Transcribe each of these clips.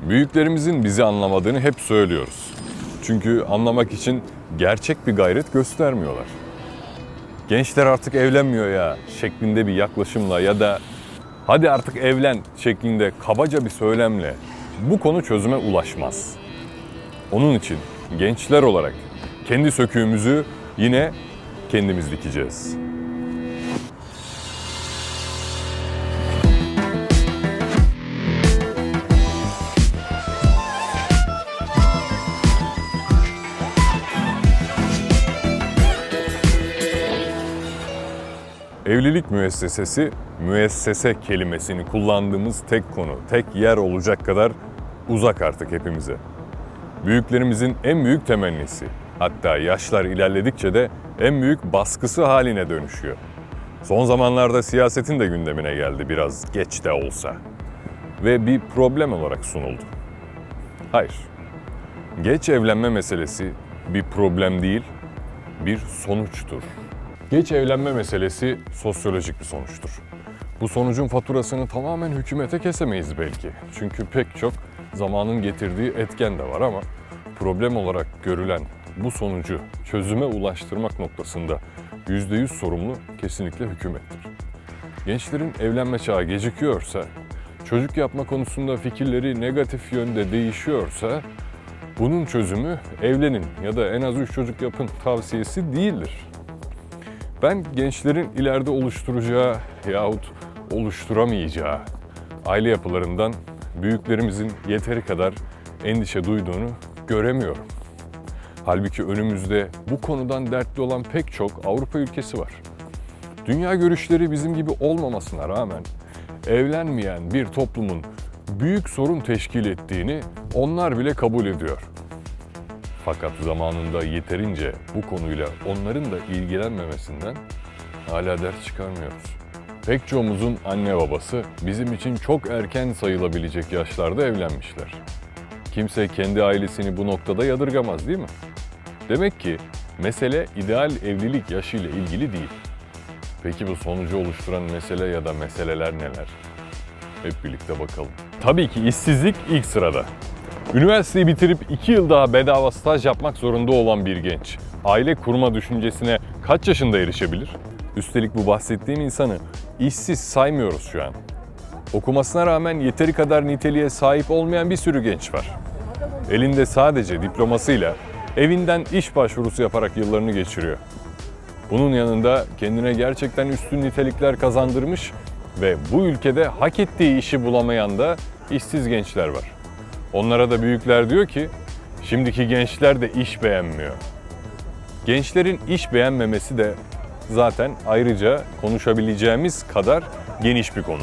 Büyüklerimizin bizi anlamadığını hep söylüyoruz. Çünkü anlamak için gerçek bir gayret göstermiyorlar. Gençler artık evlenmiyor ya şeklinde bir yaklaşımla ya da hadi artık evlen şeklinde kabaca bir söylemle bu konu çözüme ulaşmaz. Onun için gençler olarak kendi söküğümüzü yine kendimiz dikeceğiz. Evlilik müessesesi, müessese kelimesini kullandığımız tek konu, tek yer olacak kadar uzak artık hepimize. Büyüklerimizin en büyük temennisi, hatta yaşlar ilerledikçe de en büyük baskısı haline dönüşüyor. Son zamanlarda siyasetin de gündemine geldi biraz geç de olsa ve bir problem olarak sunuldu. Hayır, geç evlenme meselesi bir problem değil, bir sonuçtur. Geç evlenme meselesi sosyolojik bir sonuçtur. Bu sonucun faturasını tamamen hükümete kesemeyiz belki. Çünkü pek çok zamanın getirdiği etken de var ama problem olarak görülen bu sonucu çözüme ulaştırmak noktasında %100 sorumlu kesinlikle hükümettir. Gençlerin evlenme çağı gecikiyorsa, çocuk yapma konusunda fikirleri negatif yönde değişiyorsa bunun çözümü evlenin ya da en az 3 çocuk yapın tavsiyesi değildir. Ben gençlerin ileride oluşturacağı yahut oluşturamayacağı aile yapılarından büyüklerimizin yeteri kadar endişe duyduğunu göremiyorum. Halbuki önümüzde bu konudan dertli olan pek çok Avrupa ülkesi var. Dünya görüşleri bizim gibi olmamasına rağmen evlenmeyen bir toplumun büyük sorun teşkil ettiğini onlar bile kabul ediyor. Fakat zamanında yeterince bu konuyla onların da ilgilenmemesinden hala ders çıkarmıyoruz. Pek çoğumuzun anne babası bizim için çok erken sayılabilecek yaşlarda evlenmişler. Kimse kendi ailesini bu noktada yadırgamaz değil mi? Demek ki mesele ideal evlilik yaşıyla ilgili değil. Peki bu sonucu oluşturan mesele ya da meseleler neler? Hep birlikte bakalım. Tabii ki işsizlik ilk sırada. Üniversiteyi bitirip 2 yıl daha bedava staj yapmak zorunda olan bir genç, aile kurma düşüncesine kaç yaşında erişebilir? Üstelik bu bahsettiğim insanı işsiz saymıyoruz şu an. Okumasına rağmen yeteri kadar niteliğe sahip olmayan bir sürü genç var. Elinde sadece diplomasıyla evinden iş başvurusu yaparak yıllarını geçiriyor. Bunun yanında kendine gerçekten üstün nitelikler kazandırmış ve bu ülkede hak ettiği işi bulamayan da işsiz gençler var. Onlara da büyükler diyor ki, şimdiki gençler de iş beğenmiyor. Gençlerin iş beğenmemesi de zaten ayrıca konuşabileceğimiz kadar geniş bir konu.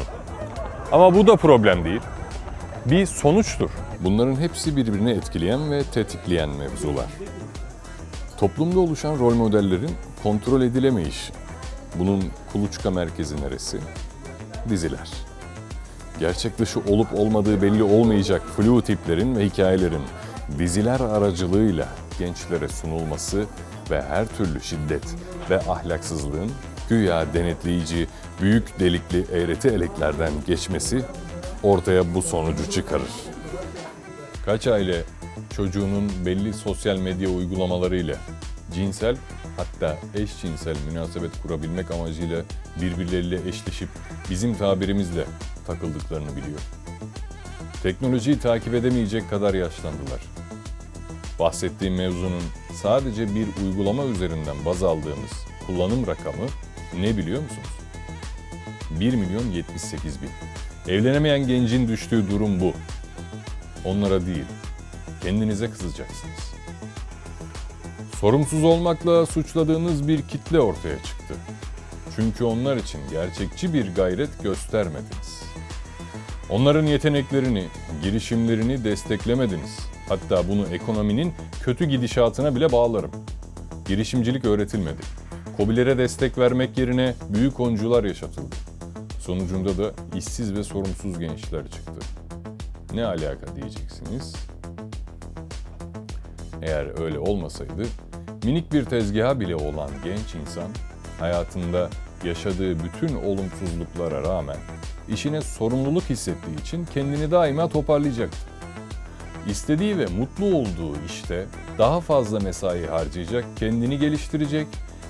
Ama bu da problem değil. Bir sonuçtur. Bunların hepsi birbirini etkileyen ve tetikleyen mevzular. Toplumda oluşan rol modellerin kontrol edilemeyişi. Bunun kuluçka merkezi neresi? Diziler. Gerçek dışı olup olmadığı belli olmayacak flu tiplerin ve hikayelerin diziler aracılığıyla gençlere sunulması ve her türlü şiddet ve ahlaksızlığın güya denetleyici, büyük delikli eğreti eleklerden geçmesi ortaya bu sonucu çıkarır. Kaç aile çocuğunun belli sosyal medya uygulamalarıyla cinsel hatta eşcinsel münasebet kurabilmek amacıyla birbirleriyle eşleşip bizim tabirimizle takıldıklarını biliyor. Teknolojiyi takip edemeyecek kadar yaşlandılar. Bahsettiğim mevzunun sadece bir uygulama üzerinden baz aldığımız kullanım rakamı ne biliyor musunuz? 1.078.000. Evlenemeyen gencin düştüğü durum bu. Onlara değil, kendinize kızacaksınız. Sorumsuz olmakla suçladığınız bir kitle ortaya çıktı. Çünkü onlar için gerçekçi bir gayret göstermediniz. Onların yeteneklerini, girişimlerini desteklemediniz. Hatta bunu ekonominin kötü gidişatına bile bağlarım. Girişimcilik öğretilmedi. KOBİ'lere destek vermek yerine büyük oncular yaşatıldı. Sonucunda da işsiz ve sorumsuz gençler çıktı. Ne alaka diyeceksiniz? Eğer öyle olmasaydı, minik bir tezgaha bile olan genç insan, hayatında yaşadığı bütün olumsuzluklara rağmen işine sorumluluk hissettiği için kendini daima toparlayacaktı. İstediği ve mutlu olduğu işte daha fazla mesai harcayacak, kendini geliştirecek,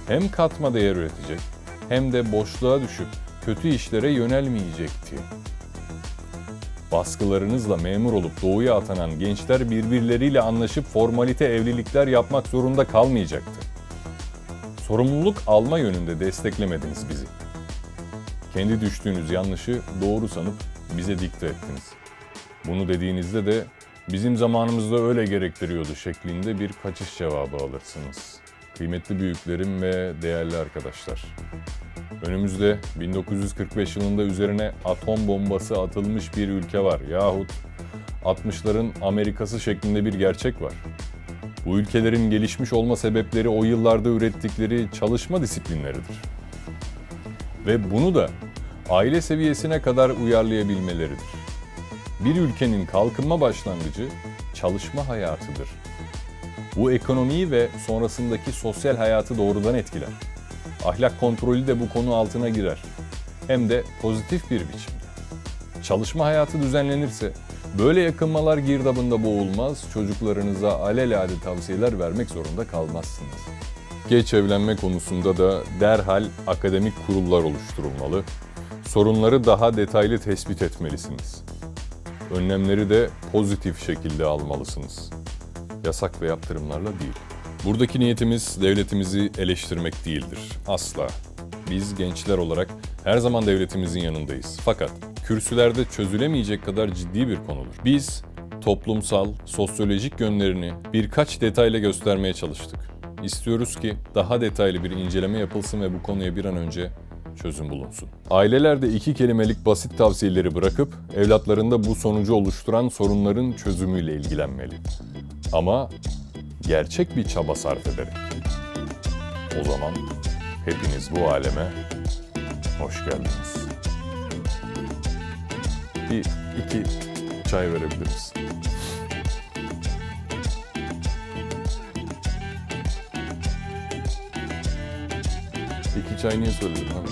hem katma değer üretecek hem de boşluğa düşüp kötü işlere yönelmeyecekti. Baskılarınızla memur olup doğuya atanan gençler birbirleriyle anlaşıp formalite evlilikler yapmak zorunda kalmayacaktı. Sorumluluk alma yönünde desteklemediniz bizi. Kendi düştüğünüz yanlışı doğru sanıp bize dikte ettiniz. Bunu dediğinizde de bizim zamanımızda öyle gerektiriyordu şeklinde bir kaçış cevabı alırsınız. Kıymetli büyüklerim ve değerli arkadaşlar. Önümüzde 1945 yılında üzerine atom bombası atılmış bir ülke var yahut 60'ların Amerikası şeklinde bir gerçek var. Bu ülkelerin gelişmiş olma sebepleri o yıllarda ürettikleri çalışma disiplinleridir. Ve bunu da aile seviyesine kadar uyarlayabilmeleridir. Bir ülkenin kalkınma başlangıcı çalışma hayatıdır. Bu ekonomiyi ve sonrasındaki sosyal hayatı doğrudan etkiler. Ahlak kontrolü de bu konu altına girer. Hem de pozitif bir biçimde. Çalışma hayatı düzenlenirse böyle yakınmalar girdabında boğulmaz, çocuklarınıza alelade tavsiyeler vermek zorunda kalmazsınız. Geç evlenme konusunda da derhal akademik kurullar oluşturulmalı, sorunları daha detaylı tespit etmelisiniz. Önlemleri de pozitif şekilde almalısınız. Yasak ve yaptırımlarla değil. Buradaki niyetimiz devletimizi eleştirmek değildir. Asla. Biz gençler olarak her zaman devletimizin yanındayız. Fakat kürsülerde çözülemeyecek kadar ciddi bir konudur. Biz toplumsal, sosyolojik yönlerini birkaç detayla göstermeye çalıştık. İstiyoruz ki daha detaylı bir inceleme yapılsın ve bu konuya bir an önce çözüm bulunsun. Aileler de 2 kelimelik basit tavsiyeleri bırakıp evlatlarında bu sonucu oluşturan sorunların çözümüyle ilgilenmeli. Ama gerçek bir çaba sarf ederek. O zaman hepiniz bu aleme hoş geldiniz. Bir, 2 çay verebilir misin? 2 çay niye söyledin abi?